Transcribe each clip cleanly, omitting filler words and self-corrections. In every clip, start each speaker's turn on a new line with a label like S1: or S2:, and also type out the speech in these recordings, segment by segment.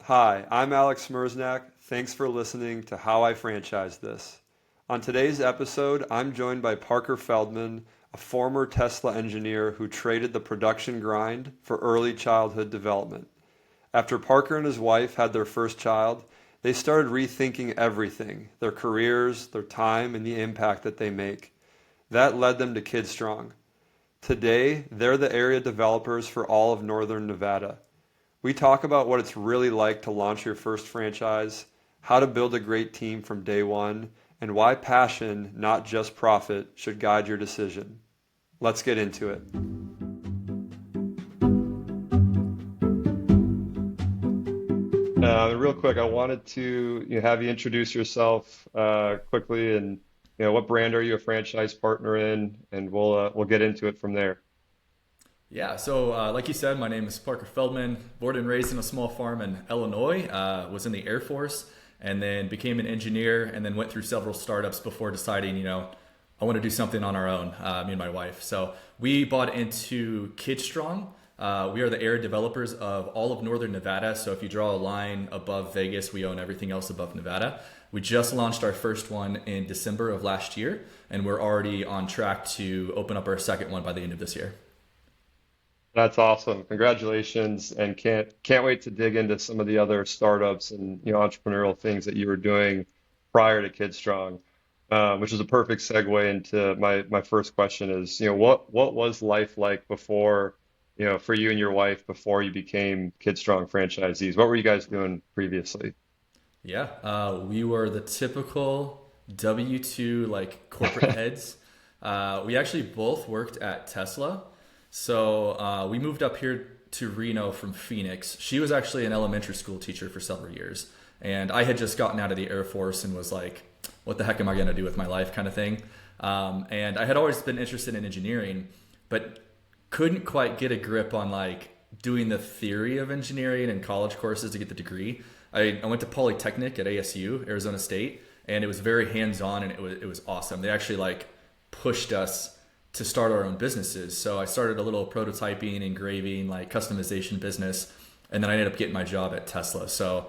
S1: Hi, I'm Alex Smersnak. Thanks for listening to How I Franchise This. On today's episode, I'm joined by Parker Feldmann, a former Tesla engineer who traded the production grind for early childhood development. After Parker and his wife had their first child, they started rethinking everything, their careers, their time, and the impact that they make. That led them to KidStrong. Today, they're the area developers for all of Northern Nevada. We talk about what it's really like to launch your first franchise, how to build a great team from day one, and why passion, not just profit, should guide your decision. Let's get into it. Real quick, I wanted to have you introduce yourself quickly, and what brand are you a franchise partner in, and we'll get into it from there.
S2: Yeah, so like you said, my name is Parker Feldman, born and raised in a small farm in Illinois, was in the Air Force, and then became an engineer, and then went through several startups before deciding, I want to do something on our own, me and my wife. So we bought into KidStrong. We are the area developers of all of Northern Nevada. So if you draw a line above Vegas, we own everything else above Nevada. We just launched our first one in December of last year, and we're already on track to open up our second one by the end of this year.
S1: That's awesome. Congratulations, and can't wait to dig into some of the other startups and entrepreneurial things that you were doing prior to KidStrong, which is a perfect segue into my first question is, what was life like before, for you and your wife before you became KidStrong franchisees? What were you guys doing previously?
S2: Yeah, we were the typical W-2 like corporate heads. We actually both worked at Tesla. So we moved up here to Reno from Phoenix. She was actually an elementary school teacher for several years. And I had just gotten out of the Air Force and was like, what the heck am I going to do with my life kind of thing. And I had always been interested in engineering, but couldn't quite get a grip on like doing the theory of engineering and college courses to get the degree. I went to Polytechnic at ASU, Arizona State, and it was very hands-on and it was awesome. They actually like pushed us to start our own businesses. So I started a little prototyping, engraving, like customization business, and then I ended up getting my job at Tesla. So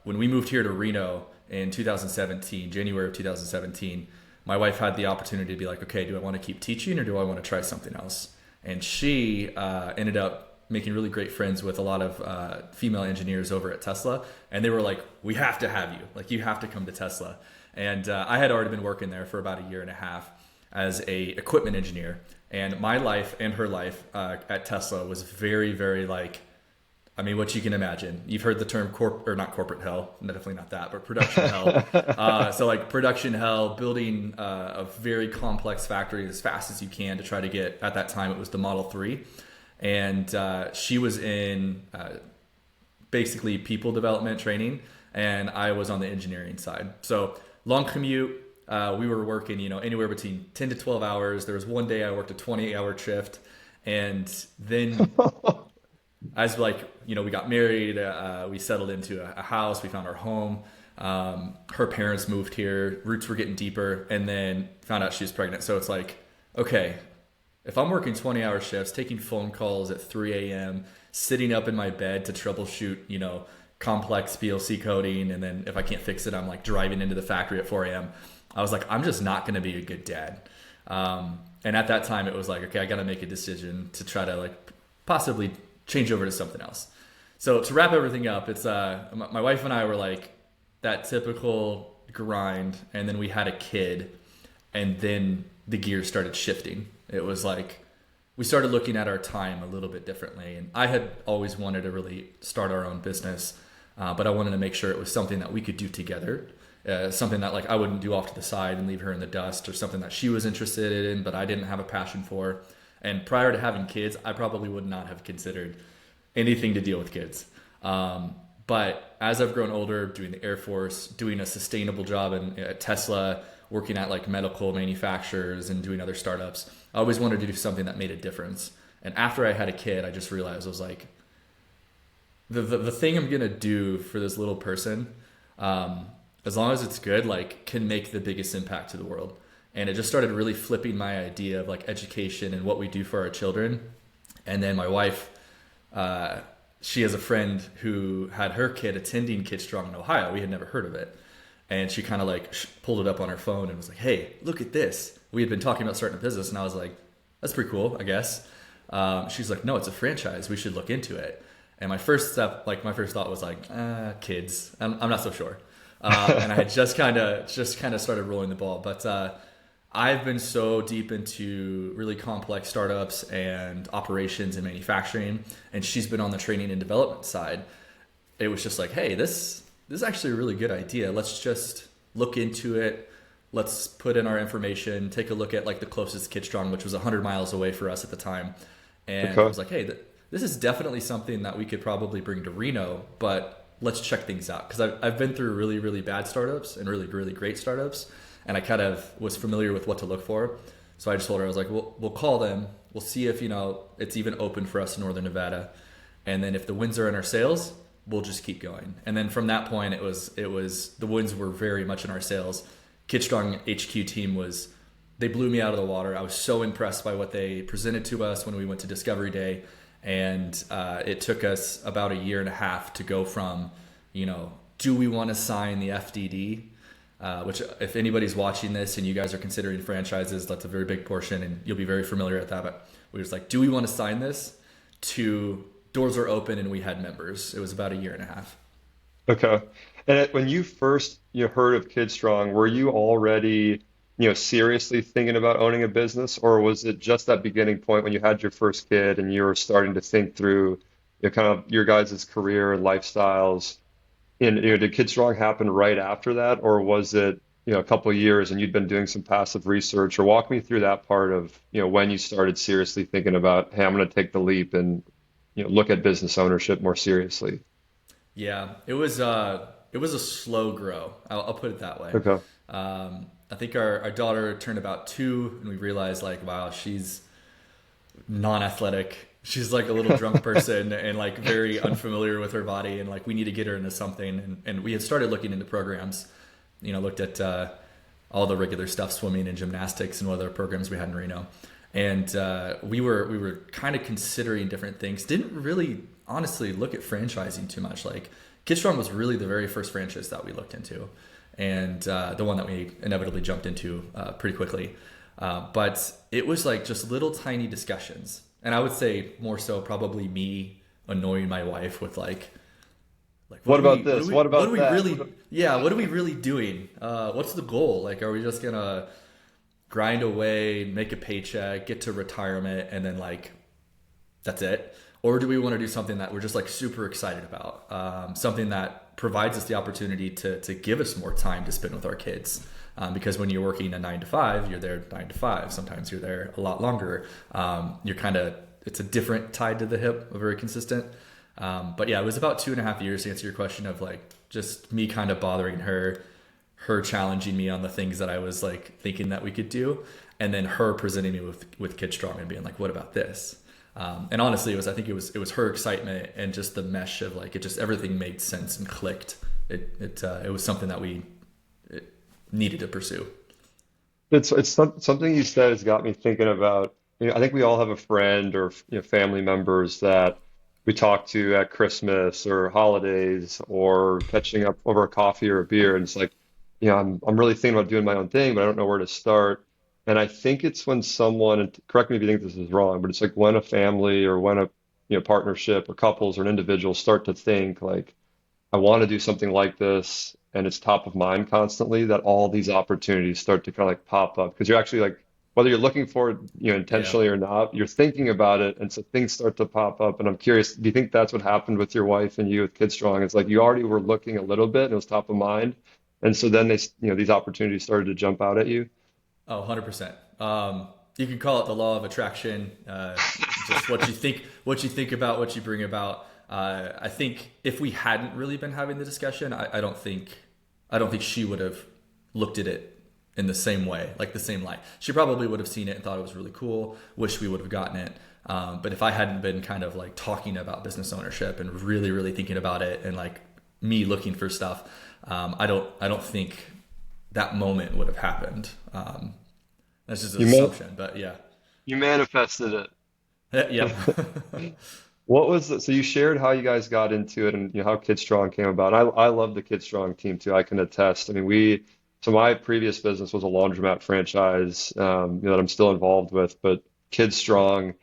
S2: when we moved here to Reno in 2017, January of 2017, my wife had the opportunity to be like, okay, do I want to keep teaching or do I want to try something else? And she ended up making really great friends with a lot of female engineers over at Tesla. And they were like, we have to have you. Like, you have to come to Tesla. And I had already been working there for about a year and a half as a equipment engineer. And my life and her life at Tesla was very, very like, I mean, what you can imagine. You've heard the term not corporate hell, definitely not that, but production hell. So like production hell, building a very complex factory as fast as you can to try to get, at that time, it was the Model 3. And she was in basically people development training, and I was on the engineering side. So long commute. We were working, anywhere between 10 to 12 hours. There was one day I worked a 20-hour shift, and then as like, we got married, we settled into a house, we found our home. Her parents moved here, roots were getting deeper, and then found out she was pregnant. So it's like, okay, if I'm working 20-hour shifts, taking phone calls at 3 a.m., sitting up in my bed to troubleshoot, complex PLC coding, and then if I can't fix it, I'm like driving into the factory at 4 a.m. I was like, I'm just not going to be a good dad. And at that time, it was like, okay, I got to make a decision to try to like possibly change over to something else. So to wrap everything up, it's my wife and I were like that typical grind, and then we had a kid, and then the gears started shifting. It was like we started looking at our time a little bit differently, and I had always wanted to really start our own business, but I wanted to make sure it was something that we could do together, something that like I wouldn't do off to the side and leave her in the dust, or something that she was interested in but I didn't have a passion for. And prior to having kids, I probably would not have considered anything to deal with kids. But as I've grown older, doing the Air Force, doing a sustainable job at Tesla, working at like medical manufacturers and doing other startups, I always wanted to do something that made a difference. And after I had a kid, I just realized I was like, the thing I'm gonna do for this little person, as long as it's good, like can make the biggest impact to the world. And it just started really flipping my idea of like education and what we do for our children. And then my wife she has a friend who had her kid attending KidStrong in Ohio. We had never heard of it. And she kind of like pulled it up on her phone and was like, hey, look at this. We had been talking about starting a business. And I was like, that's pretty cool, I guess. She's like, no, it's a franchise. We should look into it. And my first thought was like, kids. I'm not so sure. And I had just kind of started rolling the ball. But I've been so deep into really complex startups and operations and manufacturing. And she's been on the training and development side. It was just like, hey, this is actually a really good idea. Let's just look into it. Let's put in our information, take a look at like the closest KidStrong, which was 100 miles away for us at the time. And
S1: Okay.
S2: I was like, hey, this is definitely something that we could probably bring to Reno, but let's check things out. Because I've been through really, really bad startups and really, really great startups. And I kind of was familiar with what to look for. So I just told her, I was like, we'll call them. We'll see if, it's even open for us in Northern Nevada. And then if the wins are in our sales, we'll just keep going. And then from that point, it was the wins were very much in our sales. KidStrong HQ team they blew me out of the water. I was so impressed by what they presented to us when we went to Discovery Day. And it took us about a year and a half to go from, do we want to sign the FDD? Which if anybody's watching this and you guys are considering franchises, that's a very big portion and you'll be very familiar with that. But we was like, do we want to sign this? To doors are open and we had members. It was about a year and a half.
S1: Okay. And when you first heard of KidStrong, were you already seriously thinking about owning a business, or was it just that beginning point when you had your first kid and you were starting to think through kind of your guys' career and lifestyles? And did KidStrong happen right after that, or was it a couple of years and you'd been doing some passive research? Or walk me through that part of when you started seriously thinking about, hey, I'm going to take the leap and look at business ownership more seriously.
S2: Yeah, it was a slow grow. I'll put it that way.
S1: Okay.
S2: I think our daughter turned about 2, and we realized like, wow, she's non-athletic. She's like a little drunk person and like very unfamiliar with her body, and like we need to get her into something. And we had started looking into programs. Looked at all the regular stuff, swimming and gymnastics, and what other programs we had in Reno. And we were kind of considering different things. Didn't really honestly look at franchising too much. Like KidStrong was really the very first franchise that we looked into, and the one that we inevitably jumped into pretty quickly. But it was like just little tiny discussions, and I would say more so probably me annoying my wife with like
S1: What about this? What
S2: what are
S1: about
S2: we
S1: that?
S2: really yeah what are we really doing? What's the goal? Like, are we just gonna grind away, make a paycheck, get to retirement, and then like that's it? Or do we want to do something that we're just like super excited about? Something that provides us the opportunity to give us more time to spend with our kids. Because when you're working a 9 to 5, you're there 9 to 5. Sometimes you're there a lot longer. It's a different tied to the hip, a very consistent. But yeah, it was about 2.5 years to answer your question of like just me kind of bothering her challenging me on the things that I was like thinking that we could do, and then her presenting me with KidStrong and being like, what about this? And honestly, I think it was her excitement and just the mesh of like, everything made sense and clicked. It was something that we needed to pursue.
S1: Something you said has got me thinking about. I think we all have a friend or family members that we talk to at Christmas or holidays or catching up over a coffee or a beer, and it's like, I'm really thinking about doing my own thing, but I don't know where to start. And I think it's when someone, and correct me if you think this is wrong, but it's like when a family or when a partnership or couples or an individual start to think like, I want to do something like this, and it's top of mind constantly, that all these opportunities start to kind of like pop up because you're actually like, whether you're looking for it,
S2: Yeah.
S1: intentionally or not, you're thinking about it, and so things start to pop up. And I'm curious, do you think that's what happened with your wife and you with KidStrong? It's like you already were looking a little bit, and it was top of mind, and so then these opportunities started to jump out at you.
S2: Oh, 100%. You could call it the law of attraction. Just what you think about, what you bring about. I think if we hadn't really been having the discussion, I don't think she would have looked at it in the same way, like the same light. She probably would have seen it and thought it was really cool. Wish we would have gotten it. But if I hadn't been kind of like talking about business ownership and really, really thinking about it and like me looking for stuff, I don't think that moment would have happened. That's just an
S1: You man,
S2: assumption, but yeah.
S1: you manifested it.
S2: Yeah.
S1: What was so you shared how you guys got into it and how KidStrong came about. And I love the KidStrong team too. I can attest. I mean, so my previous business was a laundromat franchise, that I'm still involved with, but KidStrong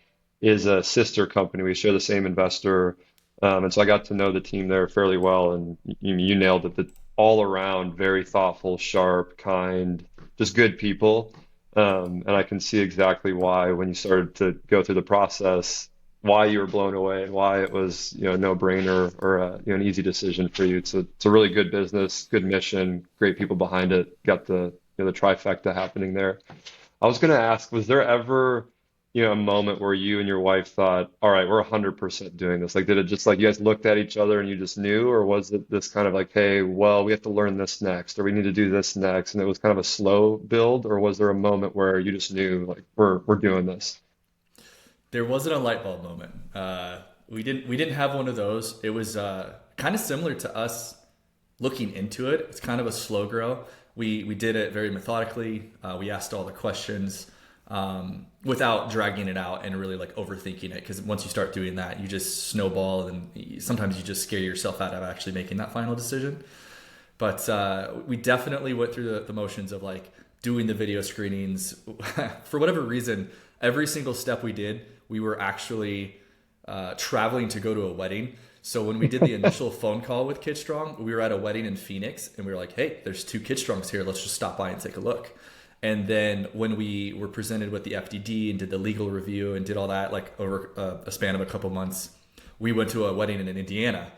S1: is a sister company. We share the same investor, and so I got to know the team there fairly well. And you nailed it. All around very thoughtful, sharp, kind, just good people. And I can see exactly why when you started to go through the process why you were blown away and why it was, a no-brainer or an easy decision for you. It's a really good business, good mission, great people behind it. Got the trifecta happening there. I was going to ask, was there ever, a moment where you and your wife thought, all right, we're 100% doing this? Like, did it just like you guys looked at each other and you just knew, or was it this kind of like, hey, well, we have to learn this next, or we need to do this next, and it was kind of a slow build, or was there a moment where you just knew, like, we're doing this?
S2: There wasn't a light bulb moment. We didn't have one of those. It was kind of similar to us looking into it. It's kind of a slow grow. We did it very methodically. We asked all the questions without dragging it out and really like overthinking it. Because once you start doing that, you just snowball, and sometimes you just scare yourself out of actually making that final decision. But we definitely went through the motions of like doing the video screenings. For whatever reason, every single step we did, we were actually traveling to go to a wedding. So when we did the initial phone call with KidStrong, we were at a wedding in Phoenix, and we were like, hey, there's two KidStrongs here. Let's just stop by and take a look. And then when we were presented with the FDD and did the legal review and did all that, like over a span of a couple months, we went to a wedding in Indiana.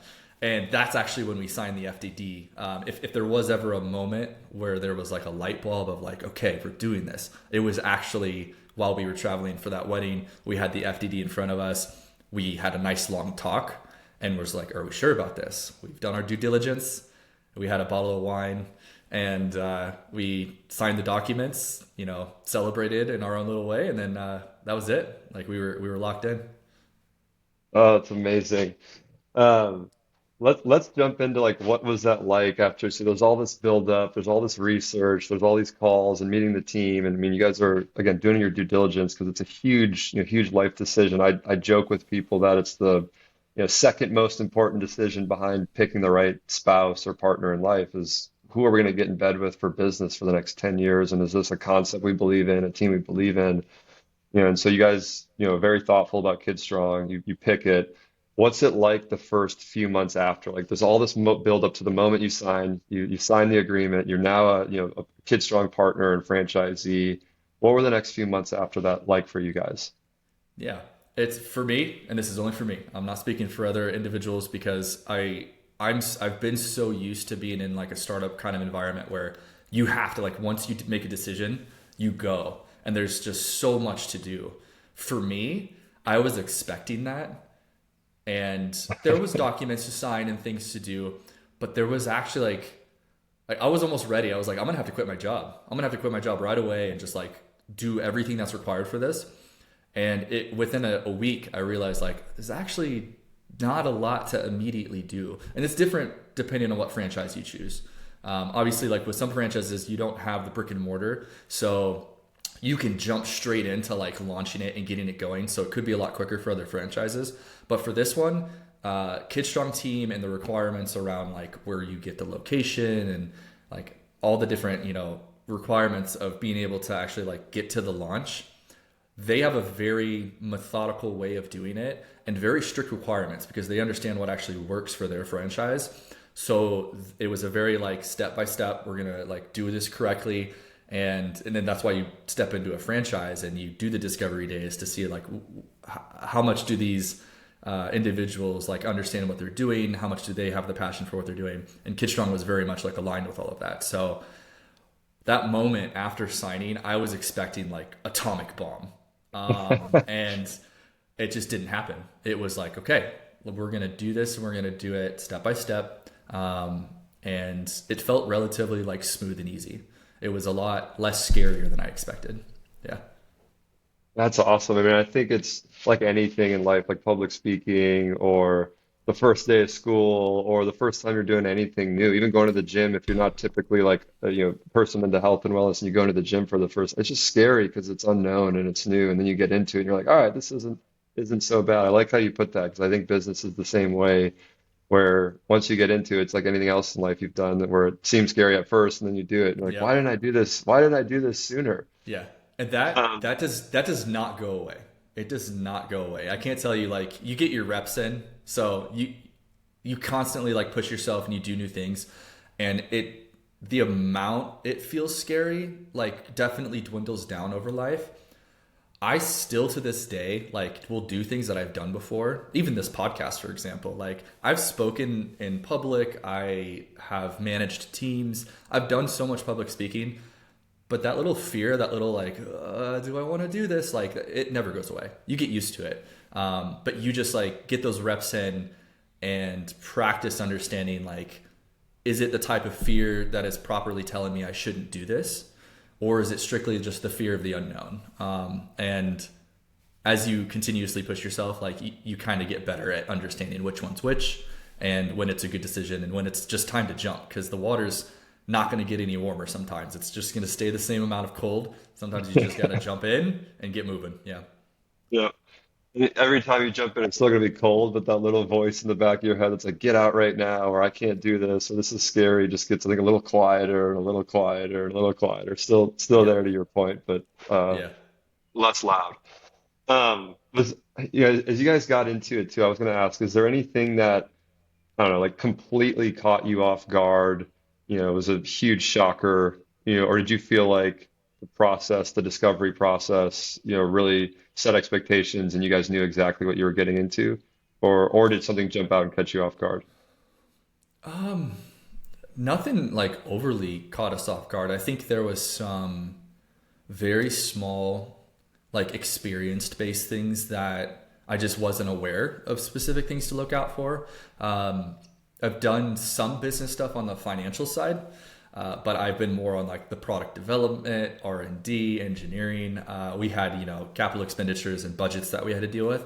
S2: And that's actually when we signed the FDD. If there was ever a moment where there was like a light bulb of like, okay, we're doing this, it was actually while we were traveling for that wedding. We had the FDD in front of us. We had a nice long talk and was like, are we sure about this? We've done our due diligence. We had a bottle of wine, and we signed the documents, celebrated in our own little way. And then that was it. Like we were locked in.
S1: Oh, it's amazing. Um, let's jump into like what was that like after, so there's all this build up, there's all this research, there's all these calls and meeting the team. And I mean, you guys are again doing your due diligence because it's a huge, huge life decision. I joke with people that it's the, second most important decision behind picking the right spouse or partner in life is who are we going to get in bed with for business for the next 10 years? And is this a concept we believe in, a team we believe in? And so you guys, very thoughtful about Kid Strong. You pick it. What's it like the first few months after? Like, there's all this mo build up to the moment you sign. You sign the agreement. You're now a Kid Strong partner and franchisee. What were the next few months after that like for you guys?
S2: Yeah, it's for me, and this is only for me. I'm not speaking for other individuals because I've been so used to being in like a startup kind of environment where you have to like once you make a decision, you go, and there's just so much to do. For me, I was expecting that, and there was documents to sign and things to do, but there was actually like I was almost ready. I was like, I'm gonna have to quit my job. I'm gonna have to quit my job right away and just like do everything that's required for this. And it within a week, I realized like there's actually not a lot to immediately do, and it's different depending on what franchise you choose. Obviously, like with some franchises, you don't have the brick and mortar, so you can jump straight into like launching it and getting it going. So it could be a lot quicker for other franchises. But for this one, KidStrong team and the requirements around like where you get the location and like all the different requirements of being able to actually like get to the launch, they have a very methodical way of doing it and very strict requirements because they understand what actually works for their franchise. So it was a very like step by step, we're gonna like do this correctly. And then that's why you step into a franchise and you do the discovery days to see like how much do these individuals like understand what they're doing, how much do they have the passion for what they're doing. And KidStrong was very much like aligned with all of that. So that moment after signing, I was expecting like atomic bomb. And it just didn't happen. It was like, okay, we're going to do this and we're going to do it step by step. And it felt relatively like smooth and easy. It was a lot less scarier than I expected. Yeah.
S1: That's awesome. I mean, I think it's like anything in life, like public speaking or the first day of school or the first time you're doing anything new, even going to the gym, if you're not typically like a, person into health and wellness and you go into the gym for the first, it's just scary because it's unknown and it's new. And then you get into it and you're like, all right, this isn't isn't so bad. I like how you put that because I think business is the same way, where once you get into it, it's like anything else in life you've done, that where it seems scary at first and then you do it and you're like, why
S2: Yep.
S1: didn't I do this? Why didn't I do this sooner?
S2: Yeah. And that
S1: Um,
S2: that does that does not go away. It does not go away. I can't tell you, like, you get your reps in, so you constantly like push yourself and you do new things, and the amount it feels scary like definitely dwindles down over life. I still to this day like will do things that I've done before. Even this podcast, for example. Like, I've spoken in public, I have managed teams, I've done so much public speaking, but that little fear, that little like, do I want to do this? Like, it never goes away. You get used to it, but you just like get those reps in and practice understanding, like, is it the type of fear that is properly telling me I shouldn't do this, or is it strictly just the fear of the unknown? And as you continuously push yourself, like, you kind of get better at understanding which one's which, and when it's a good decision and when it's just time to jump, because the water's not going to get any warmer. Sometimes it's just going to stay the same amount of cold. Sometimes you just got to jump in and get moving. Yeah.
S1: yeah. Every time you jump in, it's still gonna be cold, but that little voice in the back of your head that's like, get out right now, or I can't do this, or this is scary, just gets like a little quieter and a little quieter and a little quieter. Still
S2: Yep.
S1: there to your point, but
S2: Yeah.
S1: less loud. Was as you guys got into it too, I was gonna ask, is there anything that I don't know, like completely caught you off guard? It was a huge shocker, or did you feel like the process, the discovery process, really set expectations and you guys knew exactly what you were getting into? Or did something jump out and catch you off guard?
S2: Nothing like overly caught us off guard. I think there was some very small, like, experienced based things that I just wasn't aware of, specific things to look out for. I've done some business stuff on the financial side, but I've been more on like the product development, R&D, engineering. We had, capital expenditures and budgets that we had to deal with,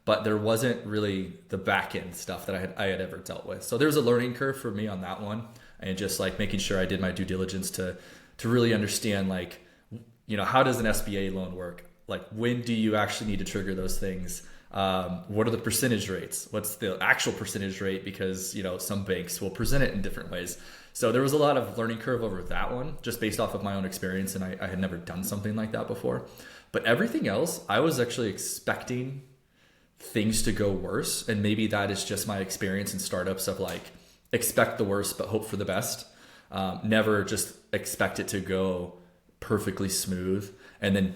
S2: but there wasn't really the back end stuff that I had ever dealt with. So there was a learning curve for me on that one, and just like making sure I did my due diligence to really understand, like, how does an SBA loan work? Like, when do you actually need to trigger those things? What are the percentage rates? What's the actual percentage rate? Because, some banks will present it in different ways. So there was a lot of learning curve over that one, just based off of my own experience. And I had never done something like that before. But everything else, I was actually expecting things to go worse. And maybe that is just my experience in startups of like, expect the worst, but hope for the best. Never just expect it to go perfectly smooth and then,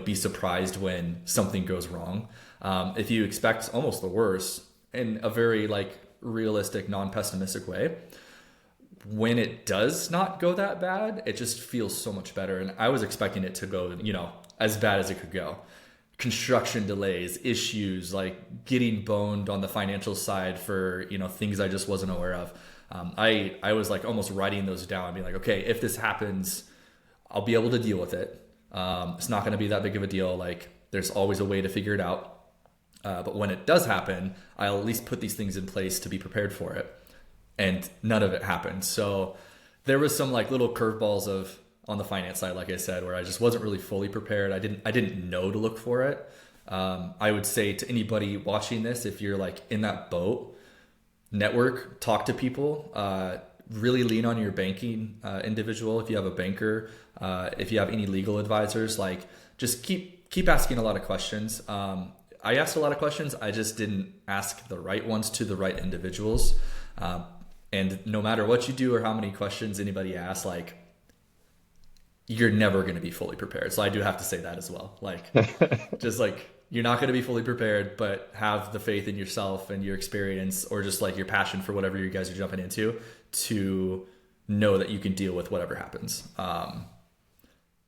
S2: be surprised when something goes wrong. If you expect almost the worst in a very like realistic, non-pessimistic way, when it does not go that bad, it just feels so much better. And I was expecting it to go, as bad as it could go. Construction delays, issues, like getting boned on the financial side for, things I just wasn't aware of. I was like almost writing those down and being like, okay, if this happens, I'll be able to deal with it. It's not going to be that big of a deal. Like, there's always a way to figure it out. But when it does happen, I'll at least put these things in place to be prepared for it. And none of it happened. So there was some like little curveballs of on the finance side, like I said, where I just wasn't really fully prepared. I didn't know to look for it. I would say to anybody watching this, if you're like in that boat, network, talk to people, really lean on your banking individual. If you have a banker, if you have any legal advisors, like, just keep asking a lot of questions. I asked a lot of questions. I just didn't ask the right ones to the right individuals. And no matter what you do or how many questions anybody asks, like, you're never going to be fully prepared. So I do have to say that as well. Like, just like, you're not going to be fully prepared, but have the faith in yourself and your experience, or just like your passion for whatever you guys are jumping into, to know that you can deal with whatever happens. But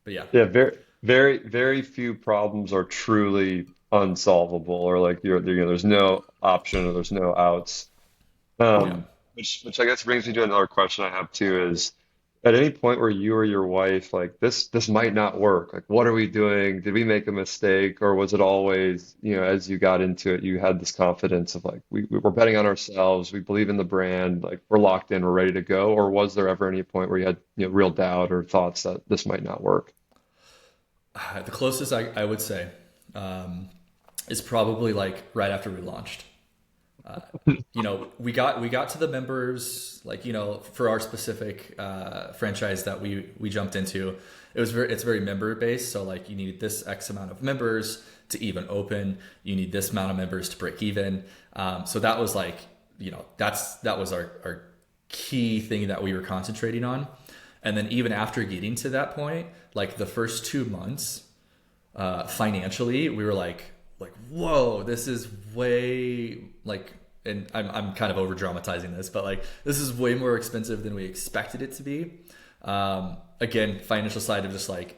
S2: yeah,
S1: Yeah, very, very, very few problems are truly unsolvable, or like there's no option or there's no outs.
S2: yeah.
S1: Which I guess brings me to another question I have too is at any point where you or your wife like this might not work. Like, what are we doing? Did we make a mistake? Or was it always, as you got into it, you had this confidence of like we're betting on ourselves, we believe in the brand, like we're locked in, we're ready to go? Or was there ever any point where you had, real doubt or thoughts that this might not work?
S2: The closest I would say, um, is probably like right after we launched. Uh, we got to the members, like, for our specific franchise that we jumped into. It's very member based. So like you need this X amount of members to even open. You need this amount of members to break even. So that was like, that was our key thing that we were concentrating on. And then even after getting to that point, like the first 2 months, financially, we were like, whoa, this is way like, and I'm kind of over dramatizing this, but like this is way more expensive than we expected it to be. Again, financial side of just like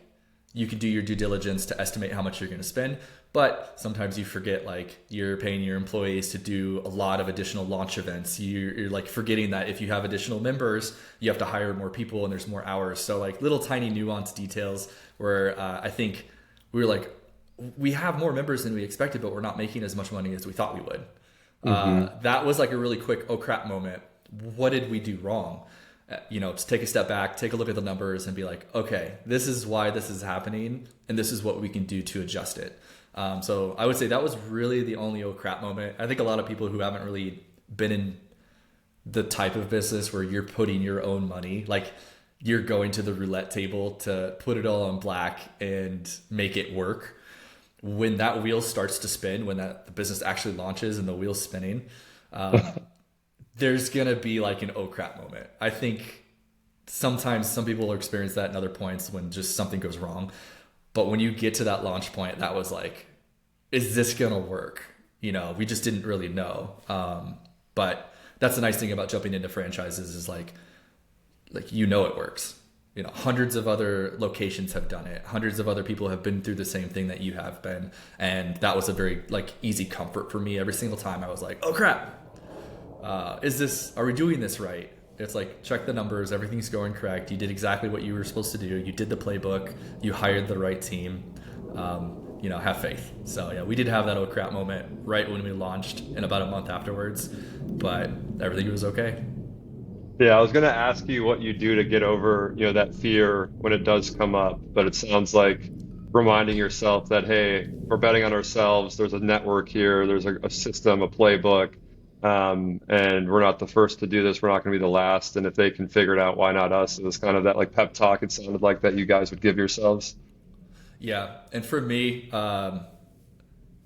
S2: you can do your due diligence to estimate how much you're going to spend, but sometimes you forget like you're paying your employees to do a lot of additional launch events. You're like forgetting that if you have additional members, you have to hire more people and there's more hours. So like little tiny nuanced details where I think we were like, we have more members than we expected, but we're not making as much money as we thought we would. That was like a really quick, oh crap moment. What did we do wrong? Just take a step back, take a look at the numbers and be like, okay, this is why this is happening. And this is what we can do to adjust it. So I would say that was really the only oh crap moment. I think a lot of people who haven't really been in the type of business where you're putting your own money, like you're going to the roulette table to put it all on black and make it work. When that wheel starts to spin, when the business actually launches and the wheel's spinning, there's gonna be like an oh crap moment. I think sometimes some people will experience that in other points when just something goes wrong. But when you get to that launch point, that was like, is this gonna work? We just didn't really know. But that's the nice thing about jumping into franchises is like it works. Hundreds of other locations have done it. Hundreds of other people have been through the same thing that you have been. And that was a very like easy comfort for me. Every single time I was like, oh crap, are we doing this right? It's like, check the numbers. Everything's going correct. You did exactly what you were supposed to do. You did the playbook. You hired the right team. Have faith. So yeah, we did have that oh crap moment right when we launched and about a month afterwards, but everything was okay.
S1: Yeah, I was going to ask you what you do to get over, that fear when it does come up, but it sounds like reminding yourself that, hey, we're betting on ourselves. There's a network here. There's a system, a playbook, and we're not the first to do this. We're not going to be the last. And if they can figure it out, why not us? It was kind of that like pep talk. It sounded like that you guys would give yourselves.
S2: Yeah. And for me, I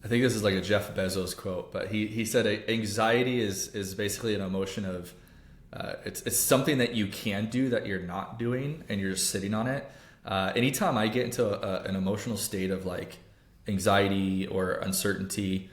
S2: think this is like a Jeff Bezos quote, but he said anxiety is basically an emotion of, it's something that you can do that you're not doing and you're just sitting on it. Anytime I get into an emotional state of like anxiety or uncertainty,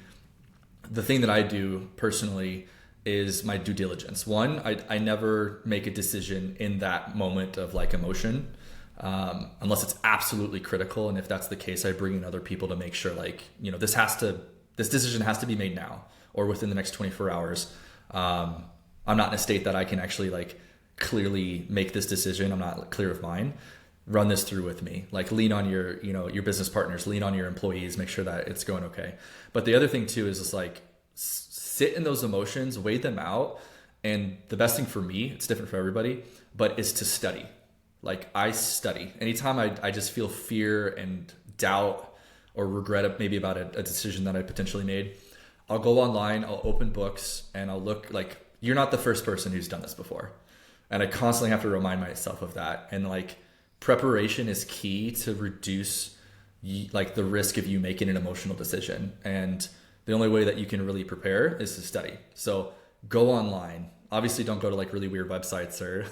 S2: the thing that I do personally is my due diligence. One, I never make a decision in that moment of like emotion, unless it's absolutely critical. And if that's the case, I bring in other people to make sure like, this decision has to be made now or within the next 24 hours. I'm not in a state that I can actually like clearly make this decision. I'm not clear of mine. Run this through with me. Like lean on your business partners, lean on your employees, make sure that it's going okay. But the other thing too is just like sit in those emotions, weigh them out. And the best thing for me, it's different for everybody, but is to study. Like I study. Anytime I just feel fear and doubt or regret maybe about a decision that I potentially made, I'll go online, I'll open books and I'll look like, you're not the first person who's done this before. And I constantly have to remind myself of that. And like preparation is key to reduce like the risk of you making an emotional decision. And the only way that you can really prepare is to study. So go online. Obviously don't go to like really weird websites or,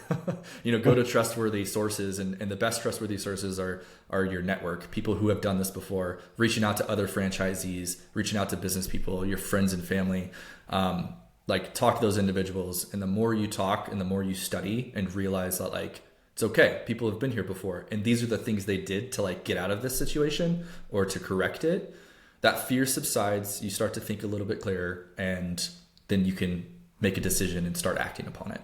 S2: go to trustworthy sources and the best trustworthy sources are your network, people who have done this before, reaching out to other franchisees, reaching out to business people, your friends and family. Like talk to those individuals, and the more you talk and the more you study and realize that like it's okay, people have been here before and these are the things they did to like get out of this situation or to correct it, that fear subsides. You start to think a little bit clearer and then you can make a decision and start acting upon it.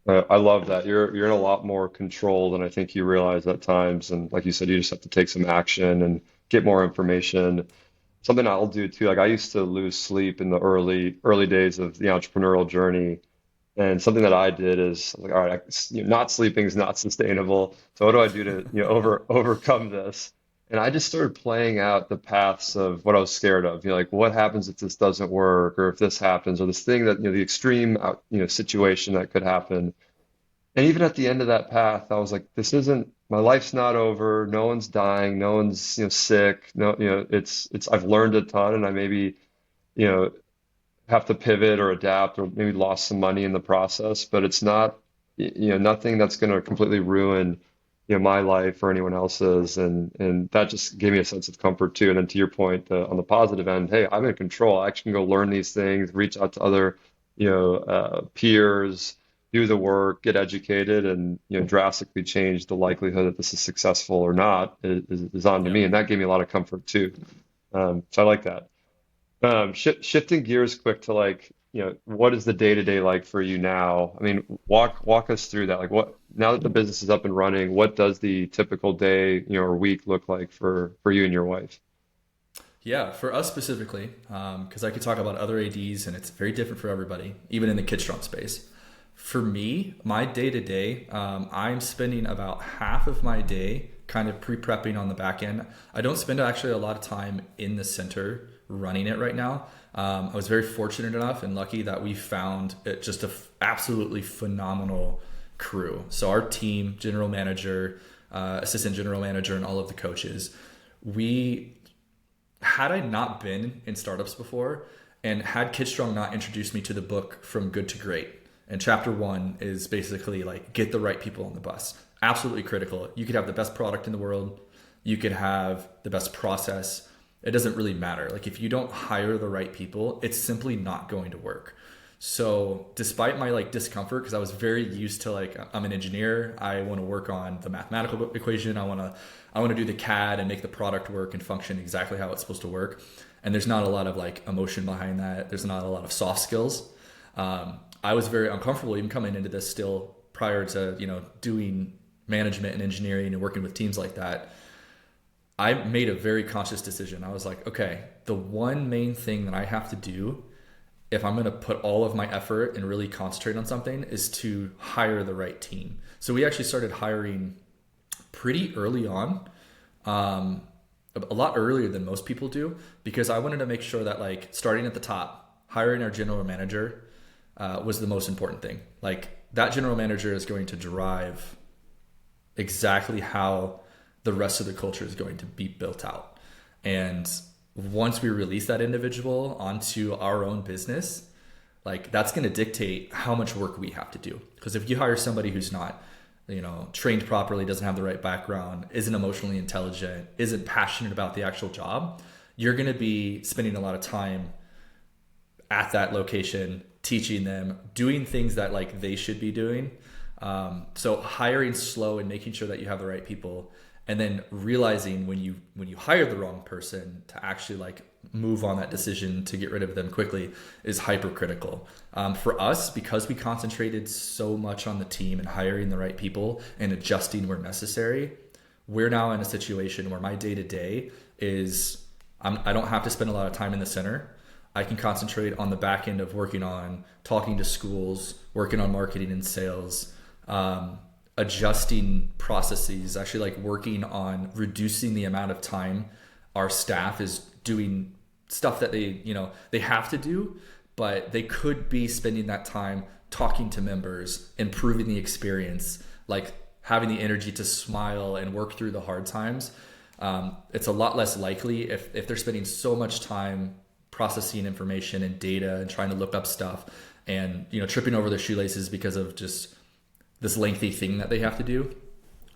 S1: I love that. You're in a lot more control than I think you realize at times. And like you said, you just have to take some action and get more information. Something I'll do too, like I used to lose sleep in the early days of the entrepreneurial journey. And something that I did is like, all right, not sleeping is not sustainable. So what do I do to, overcome this? And I just started playing out the paths of what I was scared of. Like what happens if this doesn't work, or if this happens, or this thing that, the extreme, situation that could happen. And even at the end of that path, I was like, this isn't, my life's not over. No one's dying. No one's, sick. No, I've learned a ton, and I maybe, you know, have to pivot or adapt, or maybe lost some money in the process, but it's not, nothing that's going to completely ruin, my life or anyone else's. And that just gave me a sense of comfort too. And then to your point, on the positive end, hey, I'm in control. I actually can go learn these things, reach out to other, peers, do the work, get educated, and, drastically change the likelihood that this is successful or not is on to
S2: Yeah.
S1: me. And that gave me a lot of comfort too. So I like that. Shifting gears quick to like, what is the day-to-day like for you now? I mean, walk us through that. Like what, now that the business is up and running, what does the typical day, or week look like for you and your wife?
S2: Yeah, for us specifically, because I could talk about other ADs and it's very different for everybody, even in the KidStrong space. For me, my day to day, I'm spending about half of my day kind of pre-prepping on the back end. I don't spend actually a lot of time in the center running it right now. I was very fortunate enough and lucky that we found it just a absolutely phenomenal crew. So our team, general manager, assistant general manager, and all of the coaches, we had I not been in startups before, and had KidStrong not introduced me to the book From Good to Great, and chapter one is basically like get the right people on the bus. Absolutely critical. You could have the best product in the world, you could have the best process. It doesn't really matter. Like if you don't hire the right people, it's simply not going to work. So despite my like discomfort, because I was very used to like I'm an engineer, I want to work on the mathematical equation, I want to do the CAD and make the product work and function exactly how it's supposed to work. And there's not a lot of like emotion behind that. There's not a lot of soft skills. I was very uncomfortable even coming into this still prior to doing management and engineering and working with teams like that. I made a very conscious decision. I was like, okay, the one main thing that I have to do if I'm going to put all of my effort and really concentrate on something is to hire the right team. So we actually started hiring pretty early on, a lot earlier than most people do, because I wanted to make sure that like starting at the top, hiring our general manager was the most important thing. Like that general manager is going to drive exactly how the rest of the culture is going to be built out. And once we release that individual onto our own business, like that's going to dictate how much work we have to do. Because if you hire somebody who's not, trained properly, doesn't have the right background, isn't emotionally intelligent, isn't passionate about the actual job, you're going to be spending a lot of time at that location, teaching them, doing things that like they should be doing. So hiring slow and making sure that you have the right people, and then realizing when you hire the wrong person to actually like move on that decision to get rid of them quickly is hypercritical. For us, because we concentrated so much on the team and hiring the right people and adjusting where necessary, we're now in a situation where my day to day is I don't have to spend a lot of time in the center. I can concentrate on the back end of working on talking to schools, working on marketing and sales, adjusting processes, actually like working on reducing the amount of time our staff is doing stuff that they have to do, but they could be spending that time talking to members, improving the experience, like having the energy to smile and work through the hard times. It's a lot less likely if they're spending so much time processing information and data and trying to look up stuff and tripping over their shoelaces because of just this lengthy thing that they have to do.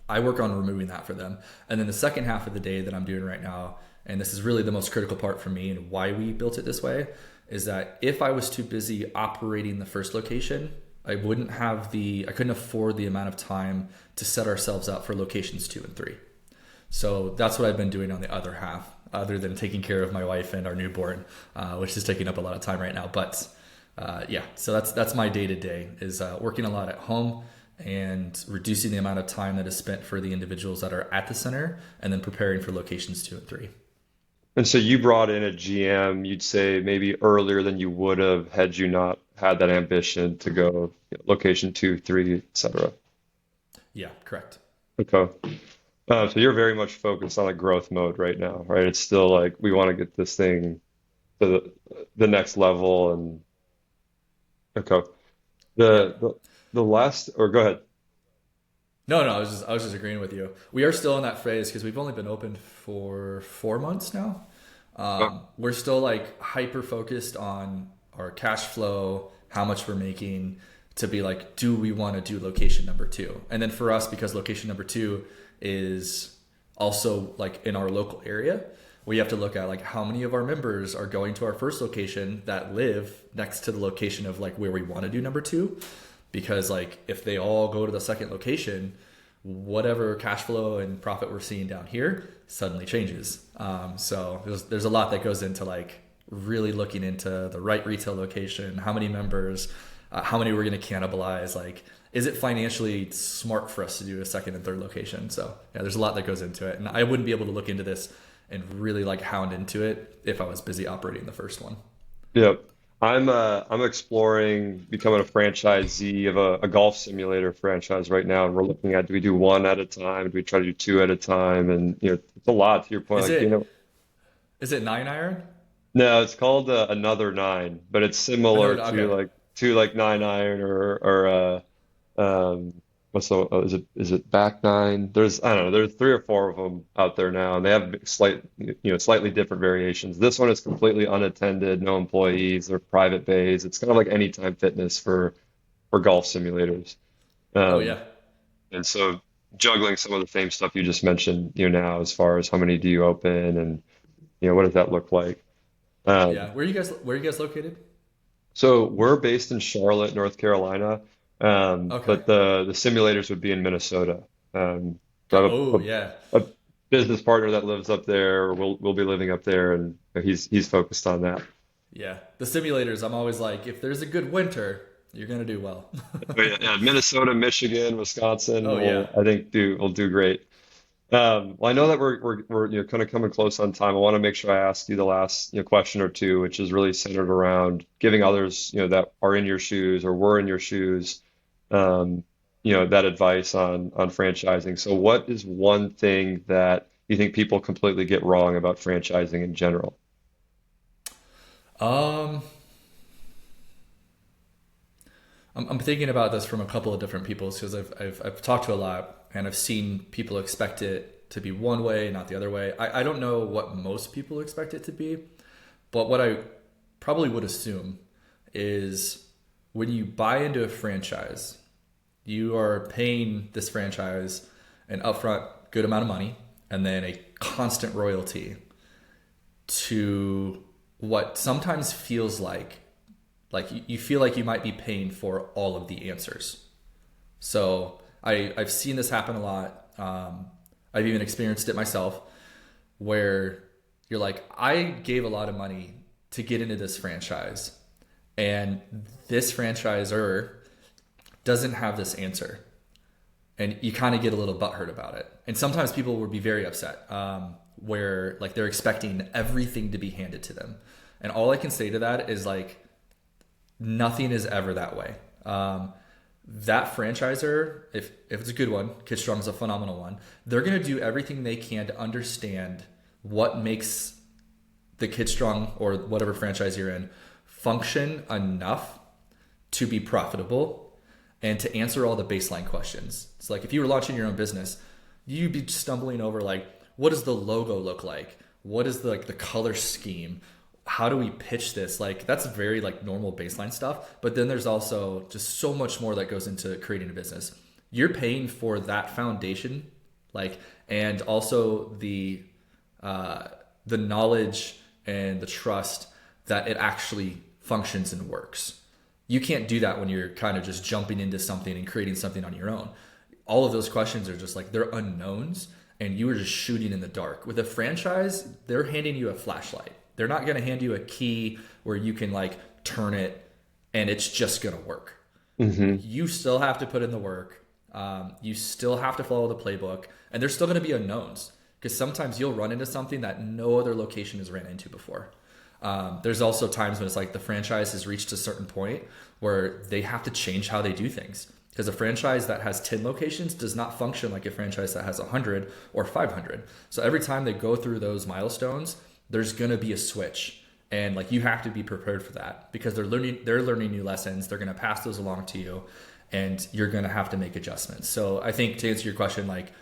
S2: I work on removing that for them. And then the second half of the day that I'm doing right now, and this is really the most critical part for me and why we built it this way, is that if I was too busy operating the first location, I couldn't afford the amount of time to set ourselves up for locations 2 and 3. So that's what I've been doing on the other half, other than taking care of my wife and our newborn, which is taking up a lot of time right now. But yeah, so that's my day to day is working a lot at home and reducing the amount of time that is spent for the individuals that are at the center, and then preparing for locations 2 and 3.
S1: And so you brought in a GM, you'd say maybe earlier than you would have had you not had that ambition to go location 2, 3, etc.
S2: Yeah, correct.
S1: Okay. So you're very much focused on a growth mode right now, right? It's still like we want to get this thing to the next level and okay.
S2: Yep.
S1: The last or go ahead.
S2: No, no, I was just agreeing with you. We are still in that phase because we've only been open for 4 months now. We're still like hyper focused on our cash flow, how much we're making to be like, do we want to do location number two? And then for us, because location number two is also like in our local area, we have to look at like how many of our members are going to our first location that live next to the location of like where we want to do number two. Because like if they all go to the second location, whatever cash flow and profit we're seeing down here suddenly changes. So there's a lot that goes into like really looking into the right retail location, how many members, how many we're going to cannibalize. Like, is it financially smart for us to do a second and third location? So yeah, there's a lot that goes into it, and I wouldn't be able to look into this and really like hound into it if I was busy operating the first one.
S1: Yep. I'm exploring becoming a franchisee of a golf simulator franchise right now, and we're looking at do we do one at a time? Do we try to do two at a time? And it's a lot to your point.
S2: Is
S1: Like
S2: is it 9 iron?
S1: no, it's called another nine, but it's similar
S2: Another
S1: to
S2: okay.
S1: like nine iron or what's the is it back nine? There's I don't know. There's three or four of them out there now, and they have slightly different variations. This one is completely unattended, no employees. They're private bays. It's kind of like anytime fitness for golf simulators.
S2: Oh
S1: Um,
S2: yeah,
S1: and so juggling some of the same stuff you just mentioned, now as far as how many do you open and what does that look like? Um,
S2: yeah. Where are you guys located?
S1: So we're based in Charlotte, North Carolina,
S2: Okay.
S1: but the simulators would be in Minnesota. So I have
S2: Oh yeah,
S1: a business partner that lives up there. We'll be living up there, and he's focused on that.
S2: yeah. The simulators. I'm always like, if there's a good winter, you're gonna do well.
S1: But yeah, Minnesota, Michigan, Wisconsin
S2: Oh yeah,
S1: will I think do great. Well, I know that we're kind of coming close on time. I want to make sure I ask you the last question or two, which is really centered around giving others that are in your shoes or were in your shoes, that advice on franchising. So, what is one thing that you think people completely get wrong about franchising in general?
S2: Um, I'm thinking about this from a couple of different people because I've talked to a lot and I've seen people expect it to be one way, not the other way. I don't know what most people expect it to be, but what I probably would assume is when you buy into a franchise, you are paying this franchise an upfront good amount of money and then a constant royalty to what sometimes feels like you feel like you might be paying for all of the answers. So I've seen this happen a lot. I've even experienced it myself where you're like, I gave a lot of money to get into this franchise, and this franchisor doesn't have this answer. And you kind of get a little butthurt about it. And sometimes people would be very upset where like they're expecting everything to be handed to them. And all I can say to that is like, nothing is ever that way. That franchisor, if it's a good one, KidStrong is a phenomenal one. They're going to do everything they can to understand what makes the KidStrong or whatever franchise you're in function enough to be profitable and to answer all the baseline questions. It's like if you were launching your own business, you'd be stumbling over like, what does the logo look like? What is the color scheme? How do we pitch this? Like that's very like normal baseline stuff. But then there's also just so much more that goes into creating a business. You're paying for that foundation, like, and also the knowledge and the trust that it actually functions and works. You can't do that when you're kind of just jumping into something and creating something on your own. All of those questions are just like they're unknowns and you are just shooting in the dark. With a franchise, they're handing you a flashlight. They're not going to hand you a key where you can like turn it and it's just going to work.
S1: Hmm.
S2: You still have to put in the work. You still have to follow the playbook, and there's still going to be unknowns because sometimes you'll run into something that no other location has ran into before. There's also times when it's like the franchise has reached a certain point where they have to change how they do things because because a franchise that has 10 locations does not function like a franchise that has 100 or 500. So every time they go through those milestones, there's going to be a switch. And like, you have to be prepared for that, because they're learning new lessons. They're going to pass those along to you, and you're going to have to make adjustments. So I think, to answer your question, like,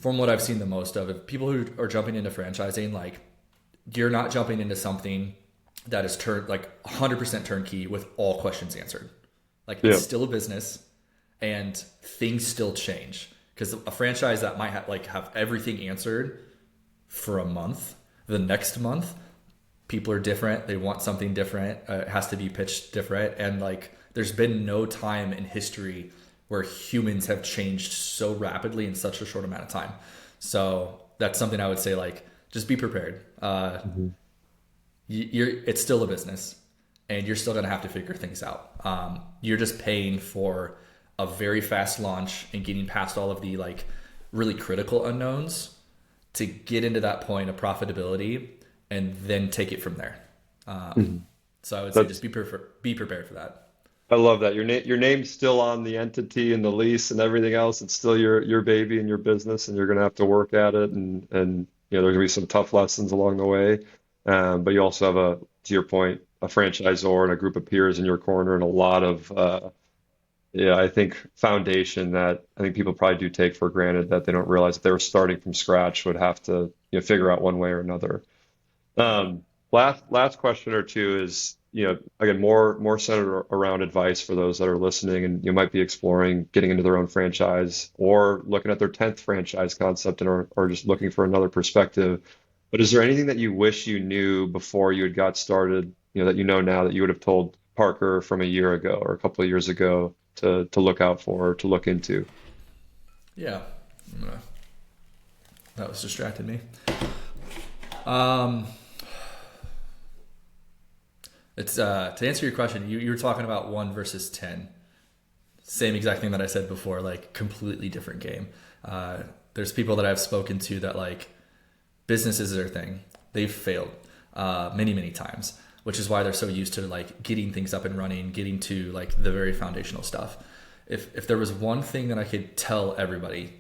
S2: from what I've seen the most of, if people who are jumping into franchising, like, you're not jumping into something that is 100% turnkey with all questions answered. Like, it's still a business, and things still change, because a franchise that might have everything answered for a month, the next month, people are different. They want something different. It has to be pitched different. And like, there's been no time in history where humans have changed so rapidly in such a short amount of time. So that's something I would say, like, just be prepared. It's still a business, and you're still going to have to figure things out. You're just paying for a very fast launch and getting past all of the like really critical unknowns to get into that point of profitability, and then take it from there. So I would say just be prepared for that.
S1: I love that. Your name's still on the entity and the lease and everything else. It's still your baby and your business, and you're going to have to work at it. And there's going to be some tough lessons along the way. But you also have, to your point, a franchisor and a group of peers in your corner, and a lot of, I think, foundation that I think people probably do take for granted, that they don't realize that they were starting from scratch, would have to figure out one way or another. Last question or two is, again, more centered around advice for those that are listening, and you might be exploring getting into their own franchise, or looking at their 10th franchise concept, or just looking for another perspective. But is there anything that you wish you knew before you had got started, that you know now, that you would have told Parker from a year ago or a couple of years ago to look out for, or to look into?
S2: Yeah. That was distracting me. It's to answer your question, you were talking about 1 versus 10. Same exact thing that I said before, like, completely different game. There's people that I've spoken to that, like, business is their thing. They've failed many, many times, which is why they're so used to like getting things up and running, getting to like the very foundational stuff. If there was one thing that I could tell everybody,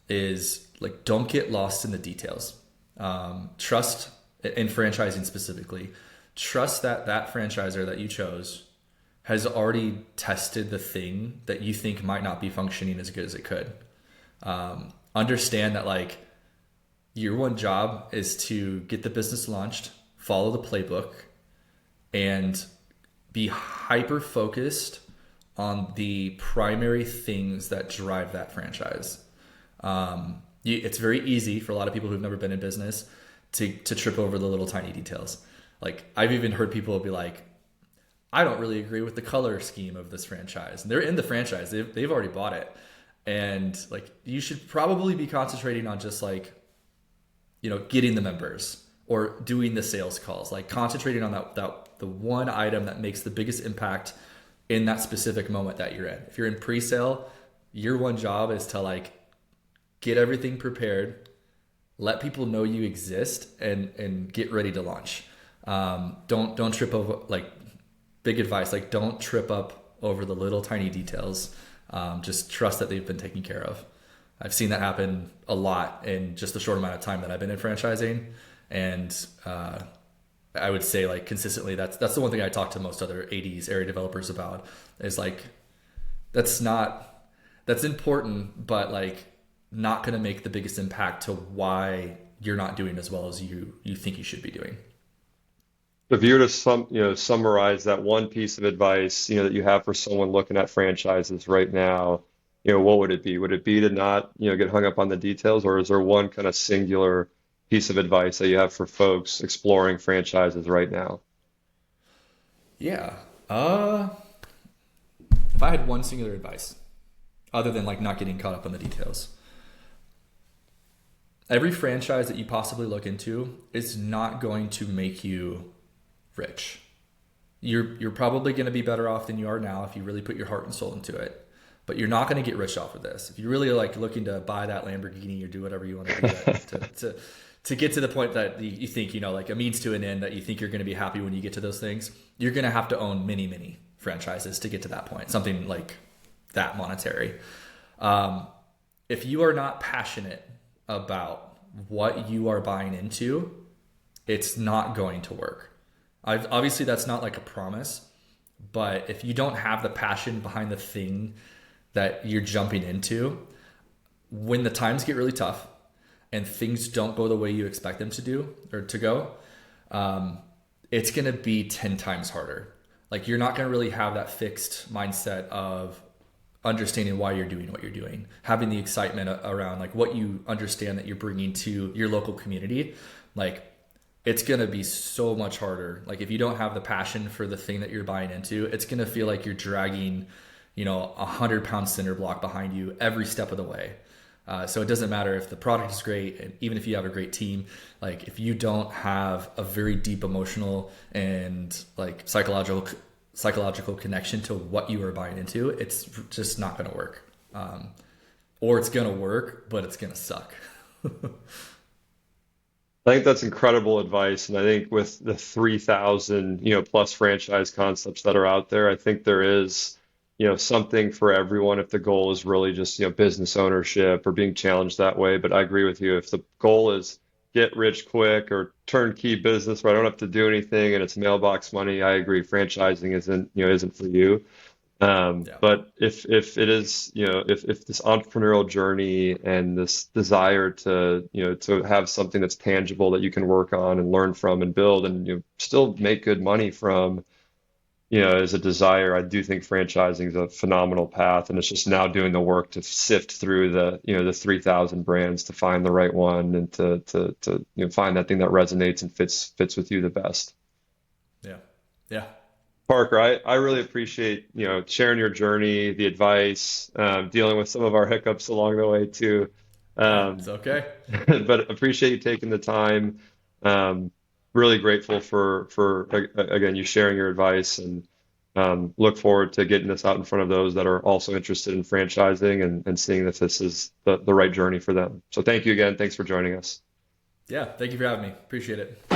S2: is like, don't get lost in the details. Trust, in franchising specifically, trust that franchisor that you chose has already tested the thing that you think might not be functioning as good as it could. Understand that, like, your one job is to get the business launched, follow the playbook, and be hyper focused on the primary things that drive that franchise. It's very easy for a lot of people who've never been in business to trip over the little tiny details. Like, I've even heard people be like, I don't really agree with the color scheme of this franchise. And they're in the franchise. They've already bought it. And like, you should probably be concentrating on just like, getting the members or doing the sales calls, like concentrating on the one item that makes the biggest impact in that specific moment that you're in. If you're in pre-sale, your one job is to like get everything prepared, let people know you exist, and get ready to launch. Don't trip over, like, big advice, like, don't trip up over the little tiny details. Just trust that they've been taken care of. I've seen that happen a lot in just the short amount of time that I've been in franchising. And I would say, like, consistently, that's the one thing I talk to most other ADs, area developers, about, is like, that's important, but like not going to make the biggest impact to why you're not doing as well as you think you should be doing.
S1: If you were to summarize that one piece of advice, that you have for someone looking at franchises right now, what would it be? Would it be to not, get hung up on the details, or is there one kind of singular piece of advice that you have for folks exploring franchises right now?
S2: Yeah. If I had one singular advice, other than like not getting caught up on the details, every franchise that you possibly look into is not going to make you rich. You're probably going to be better off than you are now if you really put your heart and soul into it. But you're not going to get rich off of this. If you're really like looking to buy that Lamborghini or do whatever you want to do to get to the point that you think, like a means to an end, that you think you're going to be happy when you get to those things, you're going to have to own many, many franchises to get to that point. Something like that monetary. Um, if you are not passionate about what you are buying into, it's not going to work. Obviously, that's not like a promise, but if you don't have the passion behind the thing that you're jumping into, when the times get really tough and things don't go the way you expect them to do or to go, it's going to be 10 times harder. Like you're not going to really have that fixed mindset of understanding why you're doing what you're doing, having the excitement around like what you understand that you're bringing to your local community. Like it's going to be so much harder. Like if you don't have the passion for the thing that you're buying into, it's going to feel like you're dragging, 100-pound cinder block behind you every step of the way. So it doesn't matter if the product is great, and even if you have a great team, like if you don't have a very deep emotional and like psychological connection to what you are buying into, it's just not going to work. Or it's going to work, but it's going to suck.
S1: I think that's incredible advice. And I think with the 3,000, plus franchise concepts that are out there, I think there is, something for everyone if the goal is really just, business ownership or being challenged that way. But I agree with you. If the goal is get rich quick or turnkey business where I don't have to do anything and it's mailbox money, I agree. Franchising isn't for you.
S2: Yeah.
S1: But if it is, if this entrepreneurial journey and this desire to have something that's tangible that you can work on and learn from and build and still make good money from, is a desire, I do think franchising is a phenomenal path, and it's just now doing the work to sift through the 3,000 brands to find the right one and to find that thing that resonates and fits with you the best.
S2: Yeah. Yeah.
S1: Parker, I really appreciate, sharing your journey, the advice, dealing with some of our hiccups along the way too.
S2: It's
S1: Um,
S2: okay.
S1: but appreciate you taking the time. Really grateful for again, you sharing your advice and look forward to getting this out in front of those that are also interested in franchising and seeing if this is the right journey for them. So thank you again. Thanks for joining us.
S2: Yeah. Thank you for having me. Appreciate it.